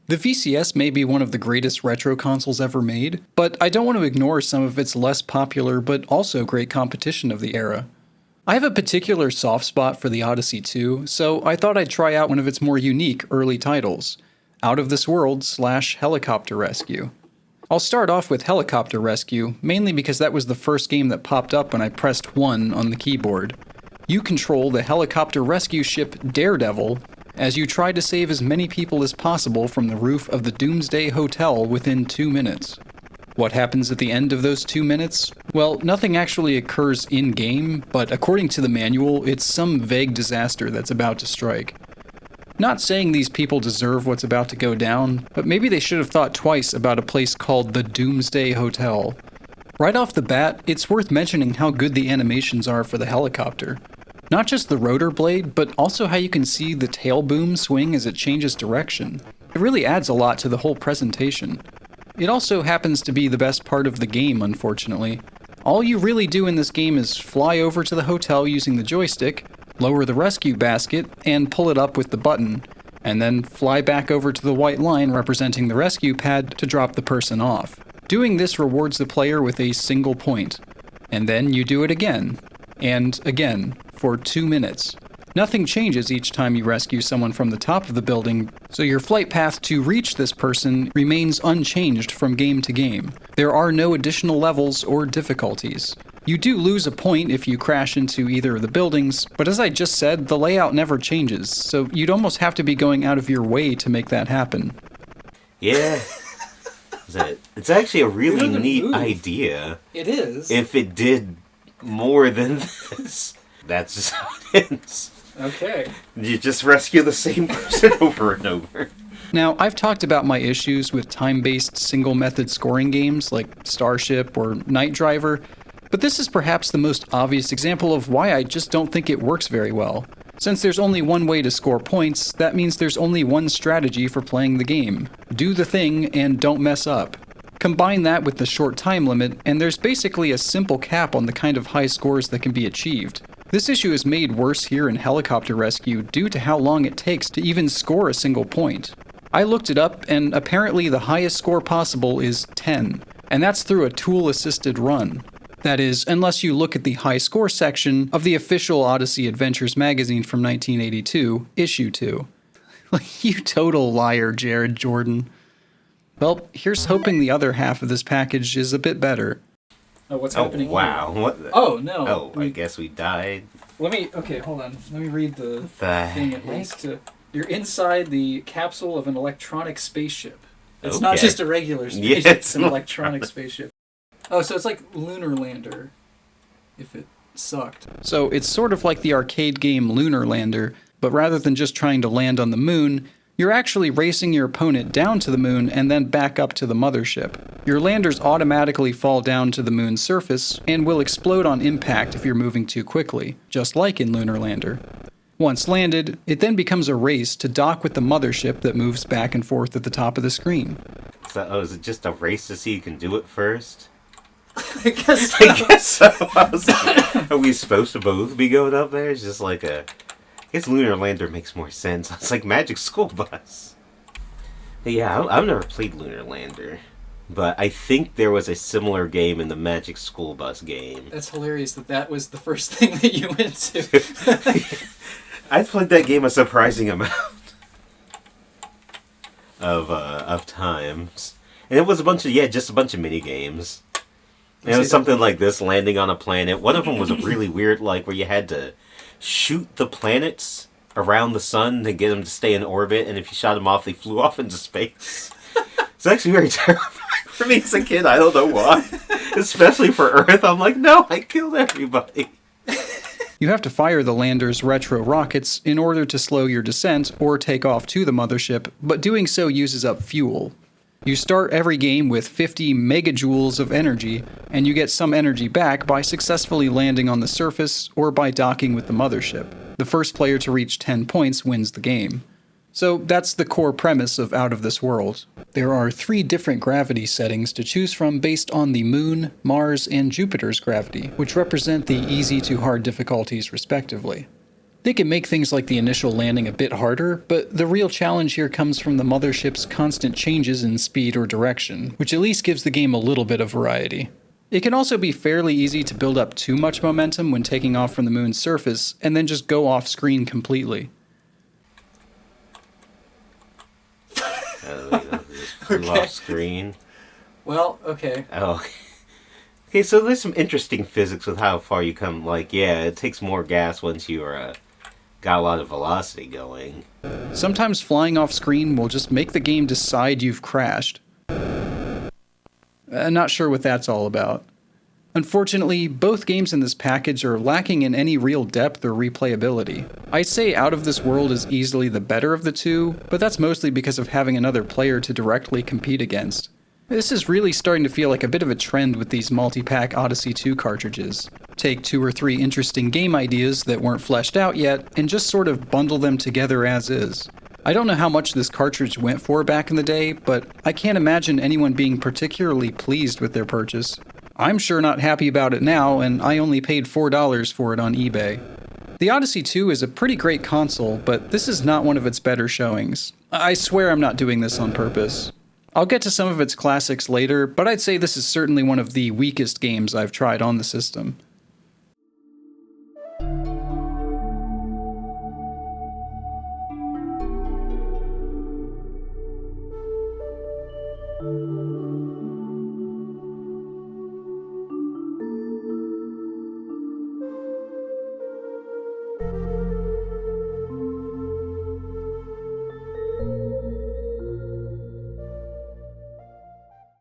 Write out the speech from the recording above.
The VCS may be one of the greatest retro consoles ever made, but I don't want to ignore some of its less popular but also great competition of the era. I have a particular soft spot for the Odyssey 2, so I thought I'd try out one of its more unique early titles, Out of This World / Helicopter Rescue. I'll start off with Helicopter Rescue, mainly because that was the first game that popped up when I pressed 1 on the keyboard. You control the helicopter rescue ship Daredevil as you try to save as many people as possible from the roof of the Doomsday Hotel within 2 minutes. What happens at the end of those 2 minutes? Well, nothing actually occurs in-game, but according to the manual, it's some vague disaster that's about to strike. Not saying these people deserve what's about to go down, but maybe they should have thought twice about a place called the Doomsday Hotel. Right off the bat, it's worth mentioning how good the animations are for the helicopter. Not just the rotor blade, but also how you can see the tail boom swing as it changes direction. It really adds a lot to the whole presentation. It also happens to be the best part of the game, unfortunately. All you really do in this game is fly over to the hotel using the joystick, lower the rescue basket, and pull it up with the button, and then fly back over to the white line representing the rescue pad to drop the person off. Doing this rewards the player with a single point. And then you do it again, and again, for 2 minutes. Nothing changes each time you rescue someone from the top of the building, so your flight path to reach this person remains unchanged from game to game. There are no additional levels or difficulties. You do lose a point if you crash into either of the buildings, but as I just said, the layout never changes, so you'd almost have to be going out of your way to make that happen. Yeah. It's actually a really neat idea. It is. If it did more than this. That's just how it ends. Okay. You just rescue the same person over and over. Now, I've talked about my issues with time-based single-method scoring games like Starship or Night Driver, but this is perhaps the most obvious example of why I just don't think it works very well. Since there's only one way to score points, that means there's only one strategy for playing the game. Do the thing and don't mess up. Combine that with the short time limit, and there's basically a simple cap on the kind of high scores that can be achieved. This issue is made worse here in Helicopter Rescue due to how long it takes to even score a single point. I looked it up, and apparently the highest score possible is 10, and that's through a tool-assisted run. That is, unless you look at the high score section of the official Odyssey Adventures magazine from 1982, issue 2. You total liar, Jared Jordan. Well, here's hoping the other half of this package is a bit better. Oh, what's happening wow. here? What the... Oh, no. Oh, I guess we died. Okay, hold on. Let me read the thing at heck? least. You're inside the capsule of an electronic spaceship. It's Okay. not just a regular spaceship, Yeah, it's an electronic spaceship. Oh, so it's like Lunar Lander, if it sucked. So it's sort of like the arcade game Lunar Lander, but rather than just trying to land on the moon, you're actually racing your opponent down to the moon and then back up to the mothership. Your landers automatically fall down to the moon's surface and will explode on impact if you're moving too quickly, just like in Lunar Lander. Once landed, it then becomes a race to dock with the mothership that moves back and forth at the top of the screen. So, is it just a race to see who can do it first? I guess So. I was like, are we supposed to both be going up there? It's just like a... I guess Lunar Lander makes more sense. It's like Magic School Bus. Yeah, I've never played Lunar Lander. But I think there was a similar game in the Magic School Bus game. That's hilarious that was the first thing that you went to. I played that game a surprising amount of times. And it was just a bunch of mini games. And it was something like this, landing on a planet. One of them was a really weird, like, where you had to shoot the planets around the sun to get them to stay in orbit, and if you shot them off, they flew off into space. It's actually very terrifying for me as a kid. I don't know why. Especially for Earth. I'm like, no, I killed everybody. You have to fire the lander's retro rockets in order to slow your descent or take off to the mothership, but doing so uses up fuel. You start every game with 50 megajoules of energy, and you get some energy back by successfully landing on the surface or by docking with the mothership. The first player to reach 10 points wins the game. So that's the core premise of Out of This World. There are 3 different gravity settings to choose from based on the Moon, Mars, and Jupiter's gravity, which represent the easy to hard difficulties respectively. They can make things like the initial landing a bit harder, but the real challenge here comes from the mothership's constant changes in speed or direction, which at least gives the game a little bit of variety. It can also be fairly easy to build up too much momentum when taking off from the moon's surface, and then just go off screen completely. Flew off screen. Well, okay. Oh. Okay, so there's some interesting physics with how far you come. Like, yeah, it takes more gas once you're got a lot of velocity going. Sometimes flying off screen will just make the game decide you've crashed. Not sure what that's all about. Unfortunately, both games in this package are lacking in any real depth or replayability. I'd say Out of This World is easily the better of the two, but that's mostly because of having another player to directly compete against. This is really starting to feel like a bit of a trend with these multi-pack Odyssey 2 cartridges. Take 2 or 3 interesting game ideas that weren't fleshed out yet, and just sort of bundle them together as is. I don't know how much this cartridge went for back in the day, but I can't imagine anyone being particularly pleased with their purchase. I'm sure not happy about it now, and I only paid $4 for it on eBay. The Odyssey 2 is a pretty great console, but this is not one of its better showings. I swear I'm not doing this on purpose. I'll get to some of its classics later, but I'd say this is certainly one of the weakest games I've tried on the system.